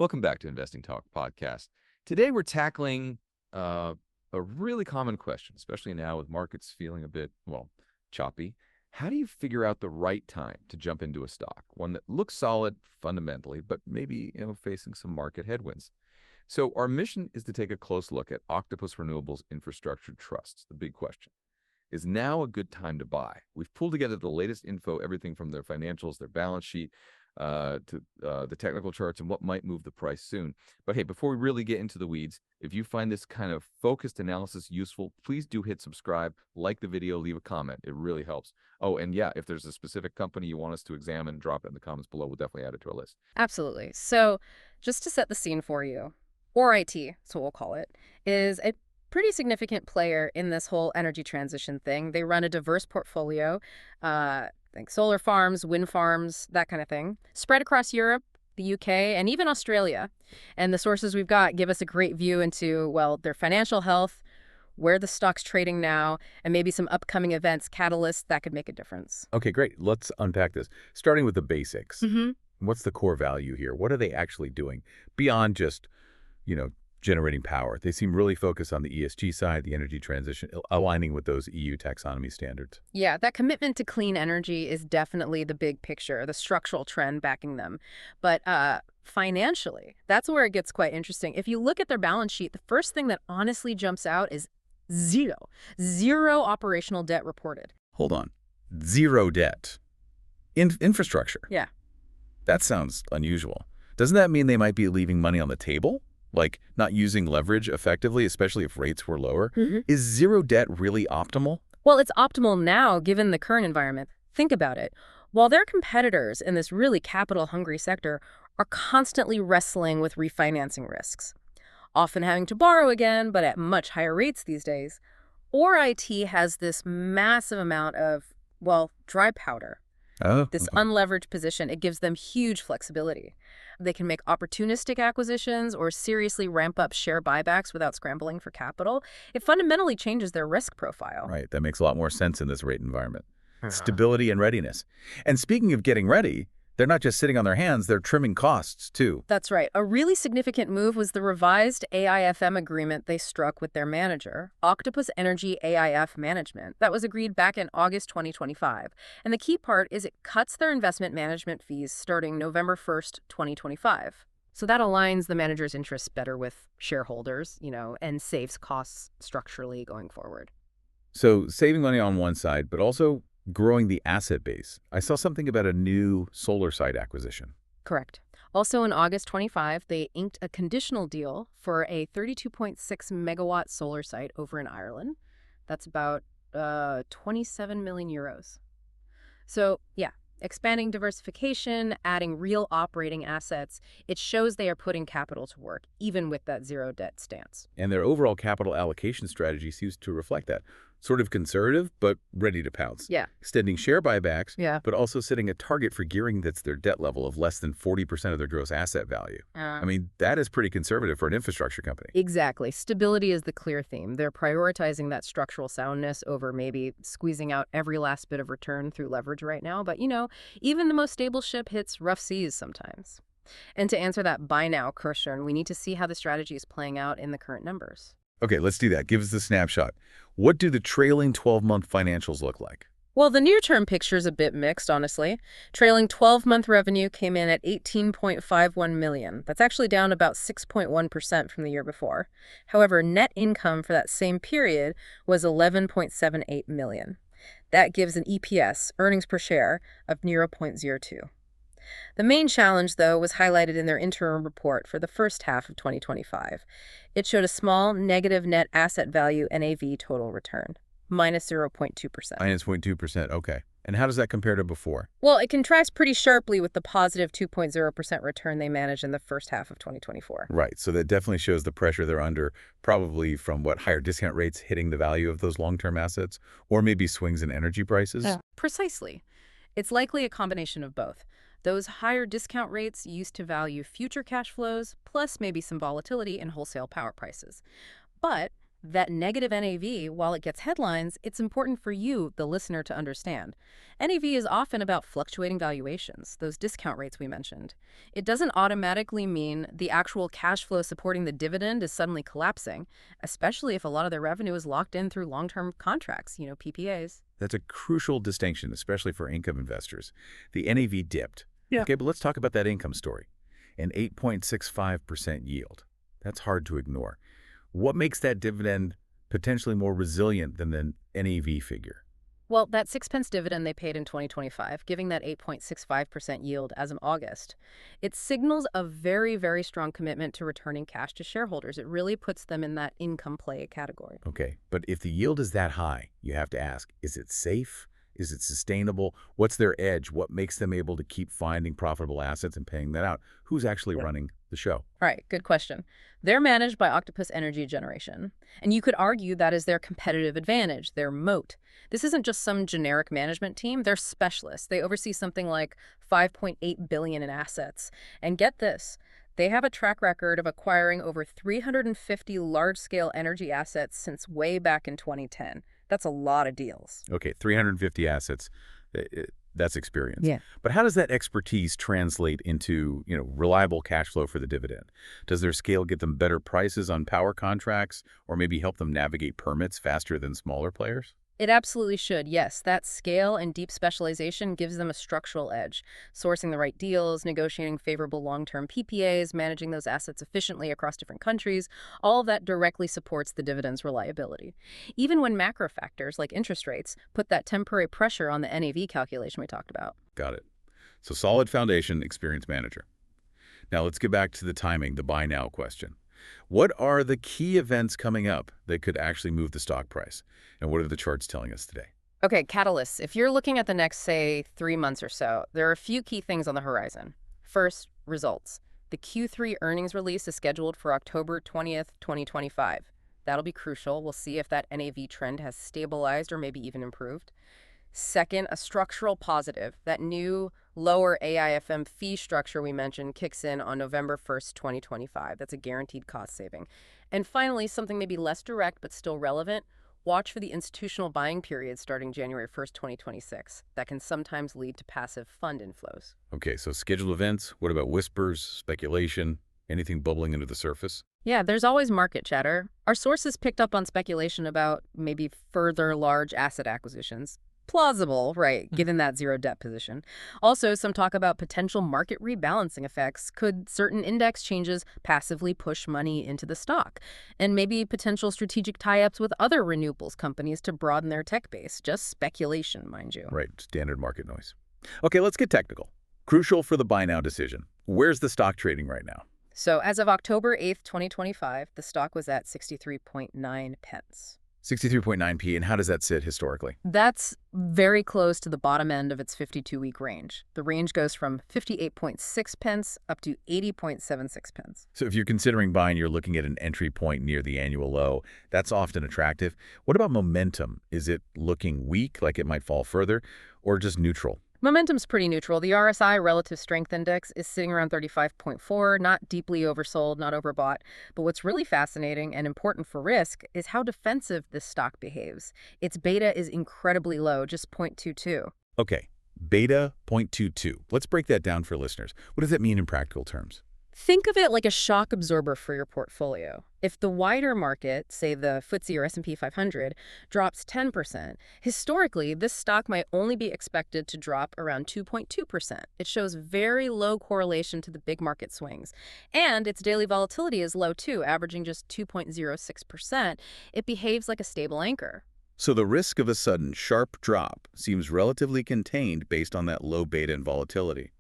Welcome back to Investing Talk Podcast. Today we're tackling a really common question, especially now with markets feeling a bit, choppy. How do you figure out the right time to jump into a stock? One that looks solid fundamentally, but maybe, facing some market headwinds. So our mission is to take a close look at Octopus Renewables Infrastructure Trust. The big question. Is now a good time to buy? We've pulled together the latest info, everything from their financials, their balance sheet, to the technical charts and what might move the price soon. But hey, before we really get into the weeds, if you find this kind of focused analysis useful, please do hit subscribe, like the video, leave a comment. It really helps. Oh, and yeah, if there's a specific company you want us to examine, drop it in the comments below. We'll definitely add it to our list. Absolutely. So just to set the scene for you, ORIT, that's what we'll call it, is a pretty significant player in this whole energy transition thing. They run a diverse portfolio, think solar farms, wind farms, that kind of thing, spread across Europe, the UK, and even Australia. And the sources we've got give us a great view into, well, their financial health, where the stock's trading now, and maybe some upcoming events, catalysts that could make a difference. Okay, great. Let's unpack this. Starting with the basics. Mm-hmm. What's the core value here? What are they actually doing beyond just, generating power? They seem really focused on the ESG side, the energy transition, aligning with those EU taxonomy standards. Yeah, that commitment to clean energy is definitely the big picture, the structural trend backing them. But financially, that's where it gets quite interesting. If you look at their balance sheet, the first thing that honestly jumps out is zero. Zero operational debt reported. Hold on. Zero debt. Infrastructure. Yeah. That sounds unusual. Doesn't that mean they might be leaving money on the table? Like not using leverage effectively, especially if rates were lower? Mm-hmm. Is zero debt really optimal? Well, it's optimal now, given the current environment. Think about it. While their competitors in this really capital-hungry sector are constantly wrestling with refinancing risks, often having to borrow again, but at much higher rates these days, ORIT has this massive amount of, dry powder. This unleveraged position, it gives them huge flexibility. They can make opportunistic acquisitions or seriously ramp up share buybacks without scrambling for capital. It fundamentally changes their risk profile. Right. That makes a lot more sense in this rate environment. Stability and readiness. And speaking of getting ready, they're not just sitting on their hands, they're trimming costs too. That's right. A really significant move was the revised AIFM agreement they struck with their manager, Octopus Energy AIF Management. That was agreed back in August 2025. And the key part is it cuts their investment management fees starting November 1st, 2025. So that aligns the manager's interests better with shareholders, and saves costs structurally going forward. So saving money on one side, but also growing the asset base. I saw something about a new solar site acquisition. Correct. Also in August 25, they inked a conditional deal for a 32.6 megawatt solar site over in Ireland. That's about 27 million euros. So yeah, expanding diversification, adding real operating assets, it shows they are putting capital to work, even with that zero debt stance. And their overall capital allocation strategy seems to reflect that. Sort of conservative, but ready to pounce. Yeah. Extending share buybacks, Yeah. but also setting a target for gearing that's their debt level of less than 40% of their gross asset value. That is pretty conservative for an infrastructure company. Exactly. Stability is the clear theme. They're prioritizing that structural soundness over maybe squeezing out every last bit of return through leverage right now. But, even the most stable ship hits rough seas sometimes. And to answer that buy now question, we need to see how the strategy is playing out in the current numbers. Okay, let's do that. Give us the snapshot. What do the trailing 12-month financials look like? Well, the near-term picture is a bit mixed, honestly. Trailing 12-month revenue came in at $18.51 million. That's actually down about 6.1% from the year before. However, net income for that same period was $11.78 million. That gives an EPS, earnings per share, of 0.02. The main challenge, though, was highlighted in their interim report for the first half of 2025. It showed a small negative net asset value NAV total return, minus 0.2%. Minus 0.2%, okay. And how does that compare to before? Well, it contrasts pretty sharply with the positive 2.0% return they managed in the first half of 2024. Right, so that definitely shows the pressure they're under, probably from higher discount rates hitting the value of those long-term assets, or maybe swings in energy prices? Yeah. Precisely. It's likely a combination of both. Those higher discount rates used to value future cash flows, plus maybe some volatility in wholesale power prices. But That negative NAV, while it gets headlines, it's important for you, the listener, to understand. NAV is often about fluctuating valuations, those discount rates we mentioned. It doesn't automatically mean the actual cash flow supporting the dividend is suddenly collapsing, especially if a lot of their revenue is locked in through long-term contracts, PPAs. That's a crucial distinction, especially for income investors. The NAV dipped. Yeah. Okay, but let's talk about that income story. An 8.65% yield. That's hard to ignore. What makes that dividend potentially more resilient than the NAV figure? Well, that 6 pence dividend they paid in 2025, giving that 8.65% yield as of August, it signals a very, very strong commitment to returning cash to shareholders. It really puts them in that income play category. Okay, but if the yield is that high, you have to ask, is it safe? Is it sustainable? What's their edge? What makes them able to keep finding profitable assets and paying that out? Who's actually running the show? All right, good question. They're managed by Octopus Energy Generation, and you could argue that is their competitive advantage, their moat. This isn't just some generic management team. They're specialists. They oversee something like $5.8 billion in assets. And get this, they have a track record of acquiring over 350 large-scale energy assets since way back in 2010. That's a lot of deals. Okay, 350 assets. That's experience. Yeah. But how does that expertise translate into, reliable cash flow for the dividend? Does their scale get them better prices on power contracts or maybe help them navigate permits faster than smaller players? It absolutely should, yes. That scale and deep specialization gives them a structural edge. Sourcing the right deals, negotiating favorable long-term PPAs, managing those assets efficiently across different countries, all of that directly supports the dividend's reliability. Even when macro factors like interest rates put that temporary pressure on the NAV calculation we talked about. Got it. So solid foundation, experienced manager. Now let's get back to the timing, the buy now question. What are the key events coming up that could actually move the stock price? And what are the charts telling us today? Okay, catalysts. If you're looking at the next, say, 3 months or so, there are a few key things on the horizon. First, results. The Q3 earnings release is scheduled for October 20th, 2025. That'll be crucial. We'll see if that NAV trend has stabilized or maybe even improved. Second, a structural positive. That new lower AIFM fee structure we mentioned kicks in on November 1st, 2025. That's a guaranteed cost saving. And finally, something maybe less direct but still relevant. Watch for the institutional buying period starting January 1st, 2026. That can sometimes lead to passive fund inflows. Okay, so scheduled events. What about whispers, speculation, anything bubbling under the surface? Yeah, there's always market chatter. Our sources picked up on speculation about maybe further large asset acquisitions. Plausible, right, given that zero debt position. Also, some talk about potential market rebalancing effects. Could certain index changes passively push money into the stock? And maybe potential strategic tie-ups with other renewables companies to broaden their tech base. Just speculation, mind you. Right, standard market noise. Okay, let's get technical. Crucial for the buy now decision. Where's the stock trading right now? So as of October 8th, 2025, the stock was at 63.9 pence. 63.9p, and how does that sit historically? That's very close to the bottom end of its 52-week range. The range goes from 58.6 pence up to 80.76 pence. So if you're considering buying, you're looking at an entry point near the annual low. That's often attractive. What about momentum? Is it looking weak, like it might fall further, or just neutral? Momentum's pretty neutral. The RSI Relative Strength Index is sitting around 35.4, not deeply oversold, not overbought. But what's really fascinating and important for risk is how defensive this stock behaves. Its beta is incredibly low, just 0.22. Okay, beta 0.22. Let's break that down for listeners. What does that mean in practical terms? Think of it like a shock absorber for your portfolio. If the wider market, say the FTSE or S&P 500, drops 10%, historically, this stock might only be expected to drop around 2.2%. It shows very low correlation to the big market swings. And its daily volatility is low too, averaging just 2.06%. It behaves like a stable anchor. So the risk of a sudden sharp drop seems relatively contained based on that low beta and volatility.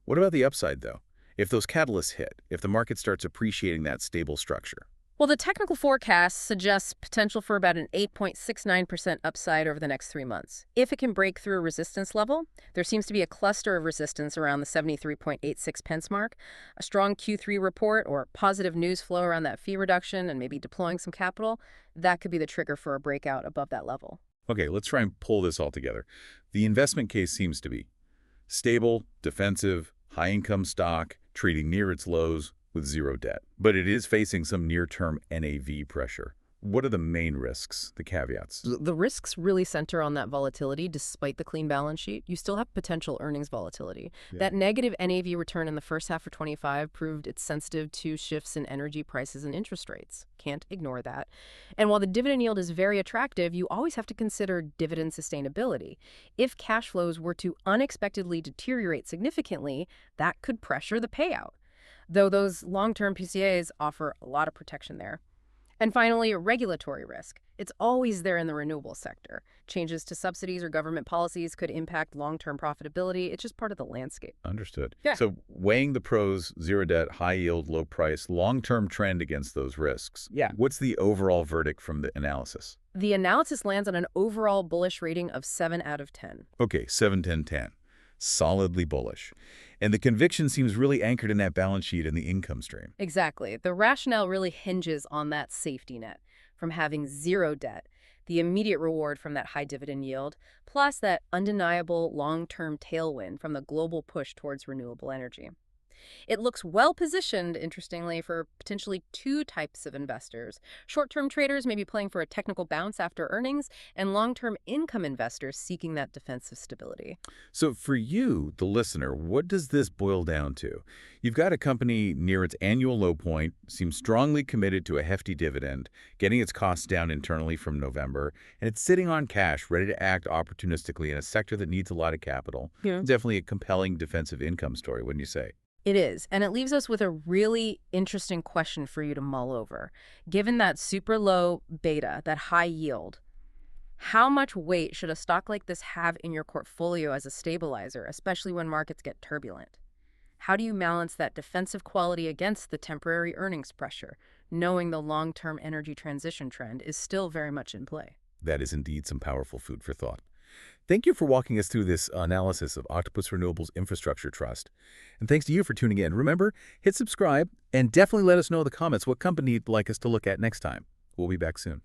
What about the upside, though? If those catalysts hit, if the market starts appreciating that stable structure? Well, the technical forecast suggests potential for about an 8.69% upside over the next 3 months. If it can break through a resistance level, there seems to be a cluster of resistance around the 73.86 pence mark. A strong Q3 report or positive news flow around that fee reduction and maybe deploying some capital, that could be the trigger for a breakout above that level. Okay, let's try and pull this all together. The investment case seems to be stable, defensive, high-income stock, trading near its lows with zero debt. But it is facing some near-term NAV pressure. what are the main risks, the caveats? The risks really center on that volatility. Despite the clean balance sheet, you still have potential earnings volatility. Yeah. That negative NAV return in the first half of 25 proved it's sensitive to shifts in energy prices and interest rates. Can't ignore that. And while the dividend yield is very attractive, you always have to consider dividend sustainability. If cash flows were to unexpectedly deteriorate significantly, that could pressure the payout, though those long-term PCAs offer a lot of protection there. And finally, regulatory risk. It's always there in the renewables sector. Changes to subsidies or government policies could impact long-term profitability. It's just part of the landscape. Understood. Yeah. So weighing the pros, zero debt, high yield, low price, long-term trend against those risks. Yeah. What's the overall verdict from the analysis? The analysis lands on an overall bullish rating of 7 out of 10. Okay, 7, 10, 10. Solidly bullish. And the conviction seems really anchored in that balance sheet and the income stream. Exactly. The rationale really hinges on that safety net from having zero debt, the immediate reward from that high dividend yield, plus that undeniable long-term tailwind from the global push towards renewable energy. It looks well-positioned, interestingly, for potentially two types of investors. Short-term traders may be playing for a technical bounce after earnings, and long-term income investors seeking that defensive stability. So for you, the listener, what does this boil down to? You've got a company near its annual low point, seems strongly committed to a hefty dividend, getting its costs down internally from November, and it's sitting on cash, ready to act opportunistically in a sector that needs a lot of capital. Yeah. Definitely a compelling defensive income story, wouldn't you say? It is, and it leaves us with a really interesting question for you to mull over. Given that super low beta, that high yield, how much weight should a stock like this have in your portfolio as a stabilizer, especially when markets get turbulent? How do you balance that defensive quality against the temporary earnings pressure, knowing the long-term energy transition trend is still very much in play? That is indeed some powerful food for thought. Thank you for walking us through this analysis of Octopus Renewables Infrastructure Trust. And thanks to you for tuning in. Remember, hit subscribe and definitely let us know in the comments what company you'd like us to look at next time. We'll be back soon.